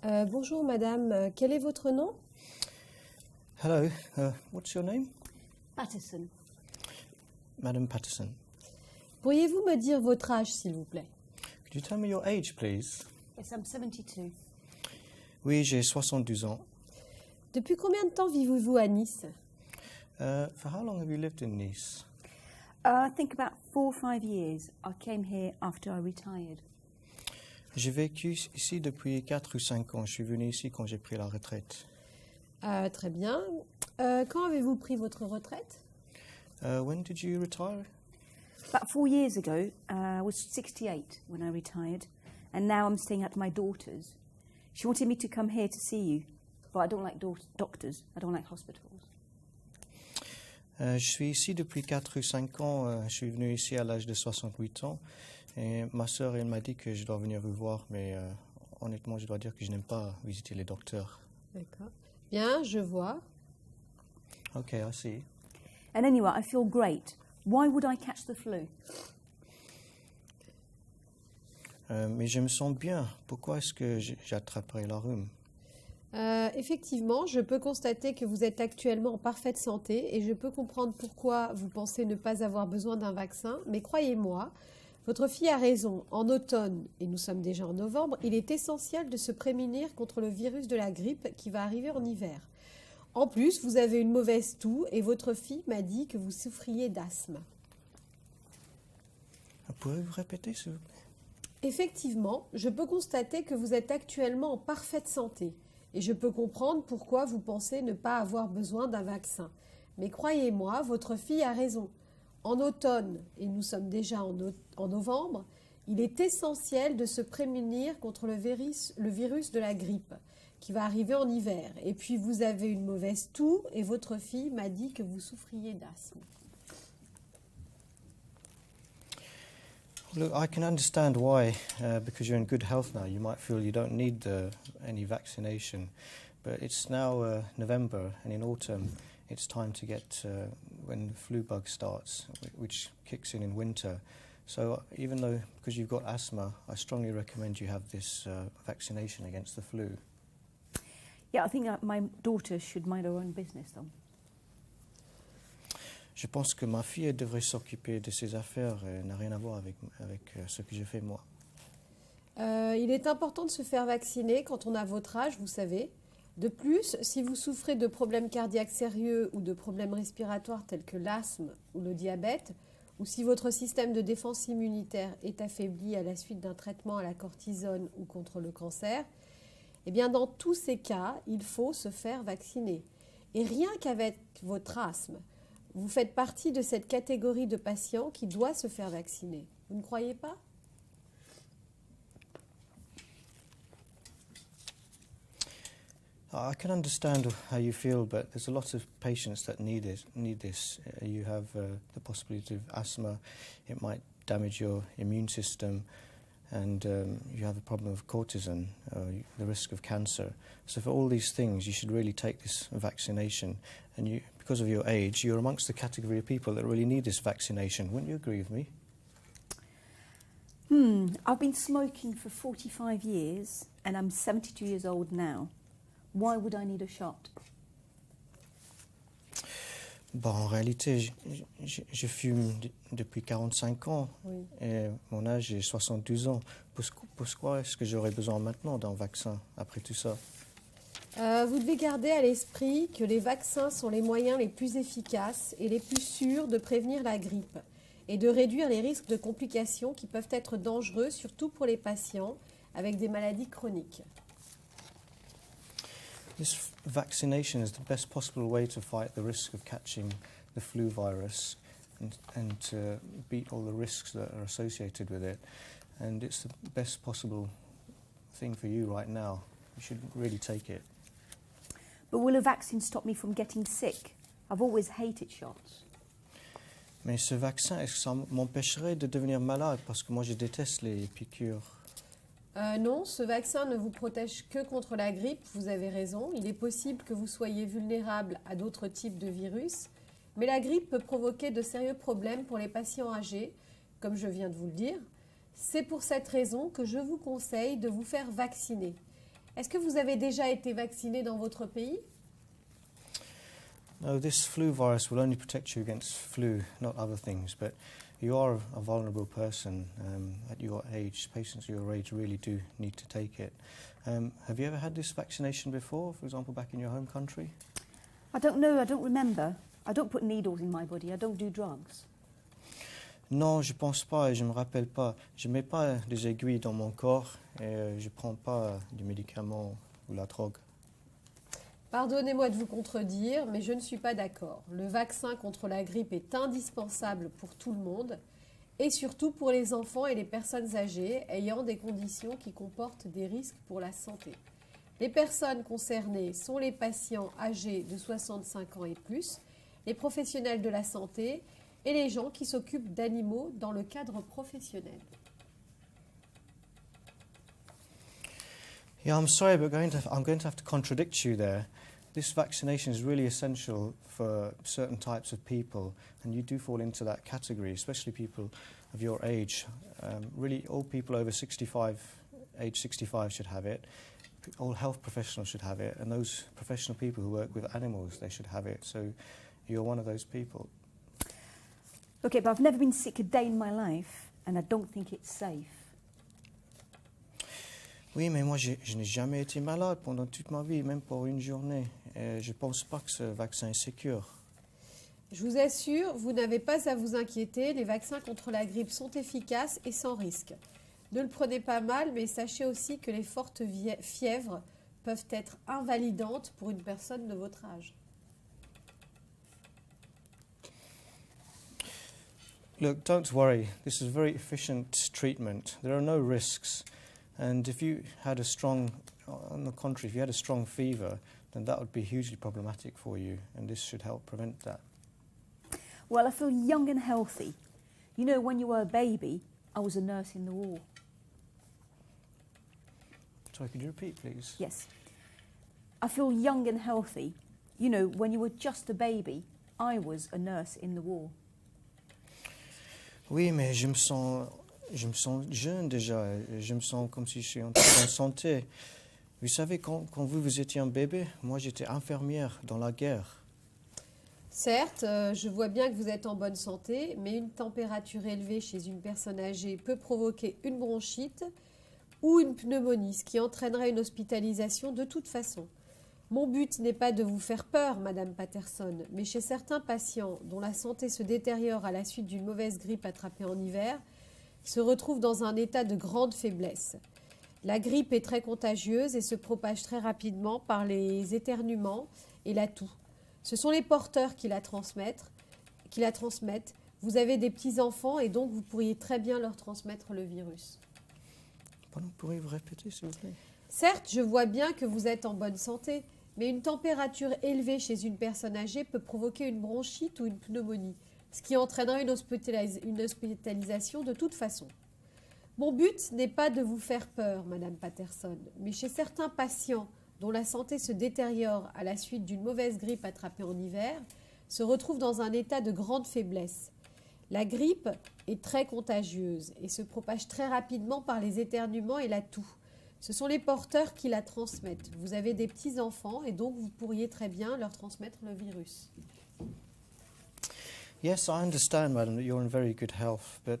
Bonjour madame, quel est votre nom? Hello, what's your name? Patterson. Madam Patterson. Pourriez-vous me dire votre âge, s'il vous plaît? Could you tell me your age, please? Yes, I'm 72. Oui, j'ai 72 ans. Depuis combien de temps vivez-vous à Nice? For how long have you lived in Nice? I think about 4 or 5 years. I came here after I retired. J'ai vécu ici depuis 4 ou 5 ans. Je suis venu ici quand j'ai pris la retraite. Très bien. Quand avez-vous pris votre retraite? When did you retire? About 4 years ago, I was 68 when I retired, and now I'm staying at my daughter's. She wanted me to come here to see you, but I don't like doctors. I don't like hospitals. Je suis ici depuis 4 ou 5 ans. Je suis venu ici à l'âge de 68 ans. Et ma sœur, elle m'a dit que je dois venir vous voir, mais honnêtement, je dois dire que je n'aime pas visiter les docteurs. D'accord. Bien, je vois. Ok, I see. And anyway, I feel great. Why would I catch the flu? Mais je me sens bien. Pourquoi est-ce que j'attraperai la rhume? Effectivement, je peux constater que vous êtes actuellement en parfaite santé et je peux comprendre pourquoi vous pensez ne pas avoir besoin d'un vaccin, mais croyez-moi, votre fille a raison. En automne, et nous sommes déjà en novembre, il est essentiel de se prémunir contre le virus de la grippe qui va arriver en hiver. En plus, vous avez une mauvaise toux et votre fille m'a dit que vous souffriez d'asthme. Pouvez-vous répéter, s'il vous plaît? Effectivement, je peux constater que vous êtes actuellement en parfaite santé et je peux comprendre pourquoi vous pensez ne pas avoir besoin d'un vaccin. Mais croyez-moi, votre fille a raison. En automne, et nous sommes déjà en novembre, il est essentiel de se prémunir contre le virus de la grippe qui va arriver en hiver. Et puis vous avez une mauvaise toux et votre fille m'a dit que vous souffriez d'asthme. Look, I can understand why, because you're in good health now, you might feel you don't need any vaccination. But it's now November, and in autumn, it's time to get when the flu bug starts, which kicks in winter. So even though, because you've got asthma, I strongly recommend you have this vaccination against the flu. Yeah, I think my daughter should mind her own business, though. Je pense que ma fille devrait s'occuper de ses affaires et n'a rien à voir avec ce que je fais moi. Il est important de se faire vacciner quand on a votre âge, vous savez. De plus, si vous souffrez de problèmes cardiaques sérieux ou de problèmes respiratoires tels que l'asthme ou le diabète, ou si votre système de défense immunitaire est affaibli à la suite d'un traitement à la cortisone ou contre le cancer, eh bien dans tous ces cas, il faut se faire vacciner. Et rien qu'avec votre asthme, vous faites partie de cette catégorie de patients qui doit se faire vacciner. Vous ne croyez pas? I can understand how you feel, but there's a lot of patients that need this. You have the possibility of asthma. It might damage your immune system, and you have a problem of cortisone, the risk of cancer. So for all these things, you should really take this vaccination. And you, because of your age, you're amongst the category of people that really need this vaccination. Wouldn't you agree with me? I've been smoking for 45 years, and I'm 72 years old now. Why would I need a shot? Bon, en réalité, je fume depuis 45 ans, Oui. et mon âge est 72 ans. Pourquoi est-ce que j'aurais besoin maintenant d'un vaccin après tout ça? Vous devez garder à l'esprit que les vaccins sont les moyens les plus efficaces et les plus sûrs de prévenir la grippe et de réduire les risques de complications qui peuvent être dangereux, surtout pour les patients avec des maladies chroniques. This vaccination is the best possible way to fight the risk of catching the flu virus and to beat all the risks that are associated with it. And it's the best possible thing for you right now. You should really take it. But will a vaccine stop me from getting sick? I've always hated shots. Mais ce vaccin, est-ce que ça m'empêcherait de devenir malade? Parce que moi, je déteste les piqûres. Non, ce vaccin ne vous protège que contre la grippe, vous avez raison. Il est possible que vous soyez vulnérable à d'autres types de virus, mais la grippe peut provoquer de sérieux problèmes pour les patients âgés, comme je viens de vous le dire. C'est pour cette raison que je vous conseille de vous faire vacciner. Est-ce que vous avez déjà été vacciné dans votre pays? No, this flu virus will only protect you against flu, not other things. But you are a vulnerable person at your age. Patients at your age really do need to take it. Have you ever had this vaccination before, for example, back in your home country? I don't know, I don't remember. I don't put needles in my body, I don't do drugs. Non, je pense pas et je me rappelle pas. Je mets pas des aiguilles dans mon corps et je prends pas du médicament ou la drogue. Pardonnez-moi de vous contredire, mais je ne suis pas d'accord. Le vaccin contre la grippe est indispensable pour tout le monde et surtout pour les enfants et les personnes âgées ayant des conditions qui comportent des risques pour la santé. Les personnes concernées sont les patients âgés de 65 ans et plus, les professionnels de la santé et les gens qui s'occupent d'animaux dans le cadre professionnel. Yeah, I'm sorry, but I'm going to have to contradict you there. This vaccination is really essential for certain types of people, and you do fall into that category, especially people of your age. Really, all people over 65, age 65 should have it. All health professionals should have it, and those professional people who work with animals, they should have it. So you're one of those people. Okay, but I've never been sick a day in my life, and I don't think it's safe. Oui, mais moi, je n'ai jamais été malade pendant toute ma vie, même pour une journée. Et je ne pense pas que ce vaccin est sûr. Je vous assure, vous n'avez pas à vous inquiéter, les vaccins contre la grippe sont efficaces et sans risque. Ne le prenez pas mal, mais sachez aussi que les fortes fièvres peuvent être invalidantes pour une personne de votre âge. Look, don't worry. This is very efficient treatment. There are no risks. And if you had a strong, on the contrary, if you had a strong fever, then that would be hugely problematic for you, and this should help prevent that. Well, I feel young and healthy. You know, when you were a baby, I was a nurse in the war. Sorry, could you repeat, please? Yes. I feel young and healthy. You know, when you were just a baby, I was a nurse in the war. Oui, mais je me sens jeune déjà. Je me sens comme si je suis en bonne santé. Vous savez, quand vous étiez un bébé, moi j'étais infirmière dans la guerre. Certes, je vois bien que vous êtes en bonne santé, mais une température élevée chez une personne âgée peut provoquer une bronchite ou une pneumonie, ce qui entraînerait une hospitalisation de toute façon. Mon but n'est pas de vous faire peur, Madame Patterson, mais chez certains patients dont la santé se détériore à la suite d'une mauvaise grippe attrapée en hiver, se retrouvent dans un état de grande faiblesse. La grippe est très contagieuse et se propage très rapidement par les éternuements et la toux. Ce sont les porteurs qui la transmettent. Vous avez des petits-enfants et donc vous pourriez très bien leur transmettre le virus. Pardon, pourriez-vous répéter, s'il vous plaît? Certes, je vois bien que vous êtes en bonne santé, mais une température élevée chez une personne âgée peut provoquer une bronchite ou une pneumonie, ce qui entraînerait une hospitalisation de toute façon. Mon but n'est pas de vous faire peur, Madame Patterson, mais chez certains patients dont la santé se détériore à la suite d'une mauvaise grippe attrapée en hiver, se retrouvent dans un état de grande faiblesse. La grippe est très contagieuse et se propage très rapidement par les éternuements et la toux. Ce sont les porteurs qui la transmettent. Vous avez des petits-enfants et donc vous pourriez très bien leur transmettre le virus. Yes, I understand, madam, that you're in very good health, but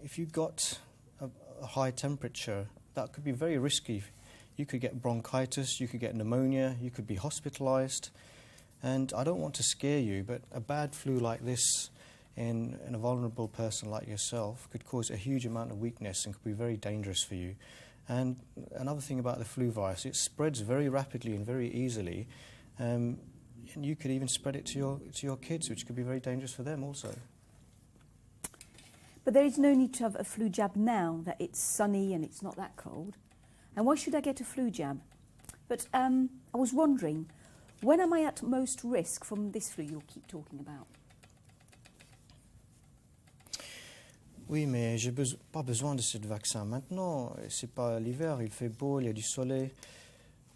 if you got a high temperature, that could be very risky. You could get bronchitis, you could get pneumonia, you could be hospitalized. And I don't want to scare you, but a bad flu like this in a vulnerable person like yourself could cause a huge amount of weakness and could be very dangerous for you. And another thing about the flu virus, it spreads very rapidly and very easily. And you could even spread it to your kids, which could be very dangerous for them also. But there is no need to have a flu jab now that it's sunny and it's not that cold. And why should I get a flu jab? But I was wondering, when am I at most risk from this flu you'll keep talking about? Oui, mais j'ai pas besoin de ce vaccin maintenant. C'est pas l'hiver, il fait beau, il y a du soleil.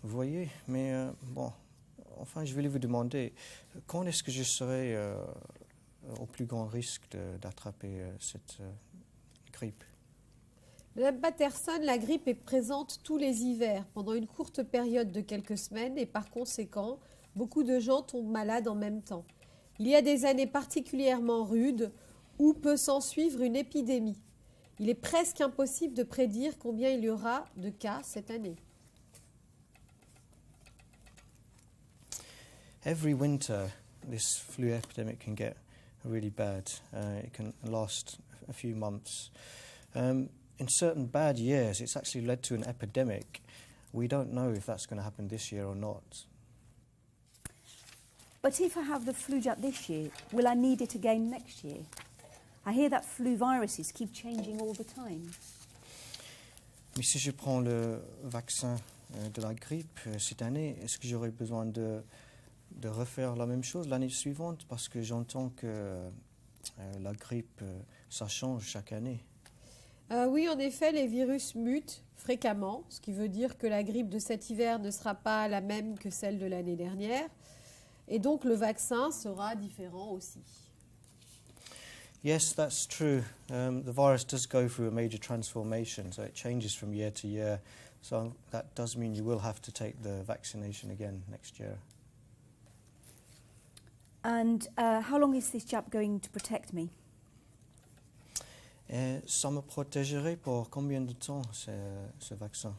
Vous voyez, mais bon, enfin, je voulais vous demander, quand est-ce que je serai au plus grand risque d'attraper cette grippe? Madame Patterson, la grippe est présente tous les hivers pendant une courte période de quelques semaines et par conséquent, beaucoup de gens tombent malades en même temps. Il y a des années particulièrement rudes où peut s'ensuivre une épidémie. Il est presque impossible de prédire combien il y aura de cas cette année. Every winter, this flu epidemic can get really bad. It can last a few months. In certain bad years, it's actually led to an epidemic. We don't know if that's going to happen this year or not. But if I have the flu jab this year, will I need it again next year? I hear that flu viruses keep changing all the time. Mais si je prends le vaccin de la grippe cette année, est-ce que j'aurai besoin de refaire la même chose l'année suivante? Parce que j'entends que la grippe, ça change chaque année. Oui, en effet, les virus mutent fréquemment, ce qui veut dire que la grippe de cet hiver ne sera pas la même que celle de l'année dernière. Et donc, le vaccin sera différent aussi. Yes, that's true. The virus does go through a major transformation, so it changes from year to year. So that does mean you will have to take the vaccination again next year. And how long is this jab going to protect me? Ça me protégerait pour combien de temps ce vaccin?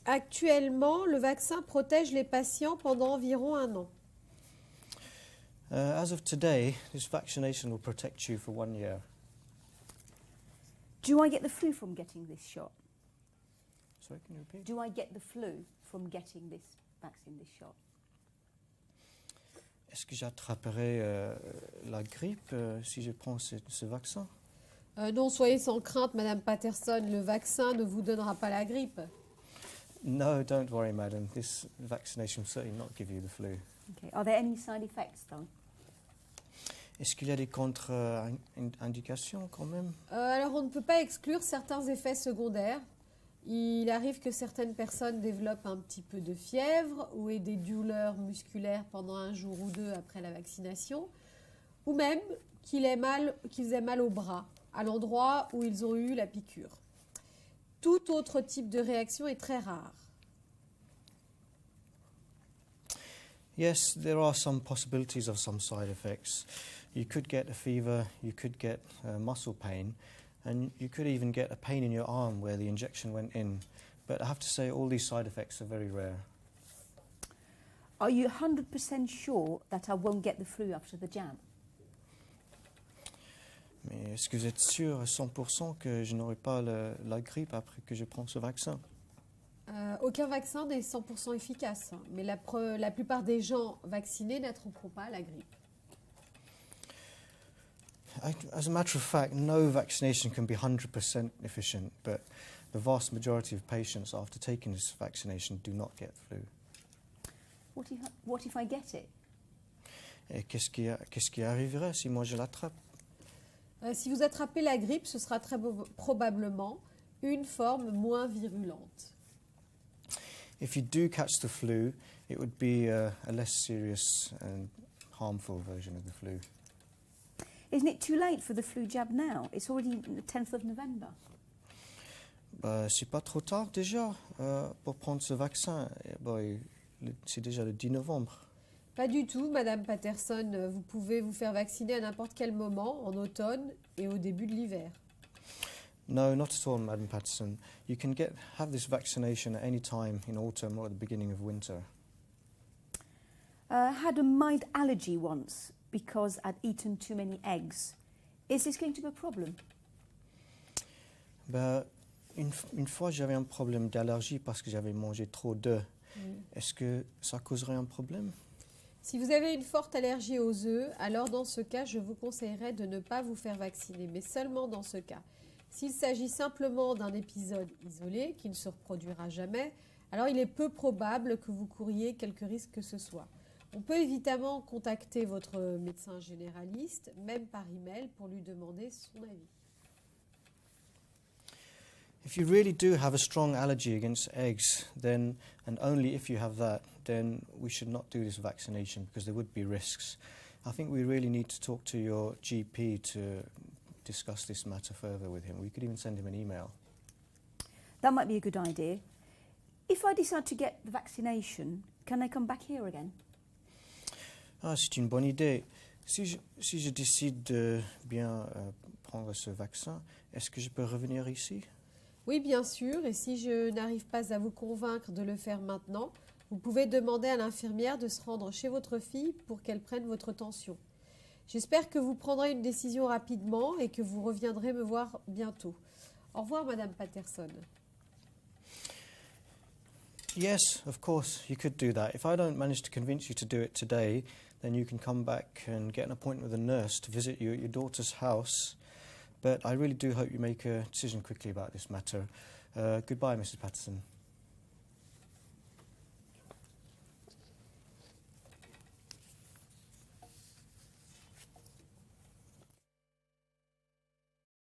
Actuellement, le vaccin protège les patients pendant environ 1 an. As of today, this vaccination will protect you for 1 year. Do I get the flu from getting this shot? Sorry, can you repeat? Do I get the flu from getting this vaccine, this shot? Est-ce que j'attraperai la grippe si je prends ce vaccin? Non, soyez sans crainte, Madame Patterson, le vaccin ne vous donnera pas la grippe. No, don't worry, madam. This vaccination will certainly not give you the flu. Okay. Are there any side effects though? Est-ce qu'il y a des contre-indications quand même? Alors, on ne peut pas exclure certains effets secondaires. Il arrive que certaines personnes développent un petit peu de fièvre ou aient des douleurs musculaires pendant 1 jour ou 2 après la vaccination, ou même qu'ils aient mal au bras, à l'endroit où ils ont eu la piqûre. Tout autre type de réaction est très rare. Yes, there are some possibilities of some side effects. You could get a fever, you could get muscle pain, and you could even get a pain in your arm where the injection went in. But I have to say all these side effects are very rare. Are you 100% sure that I won't get the flu after the jab? Mais est-ce que vous êtes sûr à 100% que je n'aurai pas la grippe après que je prends ce vaccin? Aucun vaccin n'est 100% efficace, mais la plupart des gens vaccinés n'attraperont pas la grippe. As a matter of fact, no vaccination can be 100% efficient, but the vast majority of patients after taking this vaccination do not get flu. What if I get it? Et qu'est-ce qui arriverait si moi je l'attrape? Si vous attrapez la grippe, ce sera très probablement une forme moins virulente. If you do catch the flu, it would be a less serious and harmful version of the flu. Isn't it too late for the flu jab now? It's already the 10th of November. C'est pas trop tard déjà pour prendre ce vaccin. C'est déjà le 10 novembre. Pas du tout, Madame Patterson. Vous pouvez vous faire vacciner à n'importe quel moment, en automne et au début de l'hiver. No, not at all, Madam Patterson. You can have this vaccination at any time in autumn or at the beginning of winter. I had a mild allergy once because I'd eaten too many eggs. Is this going to be a problem? Une fois, j'avais un problème d'allergie parce que j'avais mangé trop d'œufs. Est-ce que ça causerait un problème? Si vous avez une forte allergie aux œufs, alors dans ce cas, je vous conseillerais de ne pas vous faire vacciner, mais seulement dans ce cas. S'il s'agit simplement d'un épisode isolé qui ne se reproduira jamais, alors il est peu probable que vous couriez quelque risque que ce soit. On peut évidemment contacter votre médecin généraliste, même par email, pour lui demander son avis. If you really do have a strong allergy against eggs, then, and only if you have that, then we should not do this vaccination because there would be risks. I think we really need to talk to your GP to discuss this matter further with him. We could even send him an email. That might be a good idea. If I decide to get the vaccination, can I come back here again? Ah, c'est une bonne idée. Si je décide de bien prendre ce vaccin, est-ce que je peux revenir ici? Oui, bien sûr, et si je n'arrive pas à vous convaincre de le faire maintenant, vous pouvez demander à l'infirmière de se rendre chez votre fille pour qu'elle prenne votre tension. J'espère que vous prendrez une décision rapidement et que vous reviendrez me voir bientôt. Au revoir, Madame Patterson. Yes, of course, you could do that. If I don't manage to convince you to do it today, then you can come back and get an appointment with a nurse to visit you at your daughter's house. But I really do hope you make a decision quickly about this matter. Goodbye, Mrs. Patterson.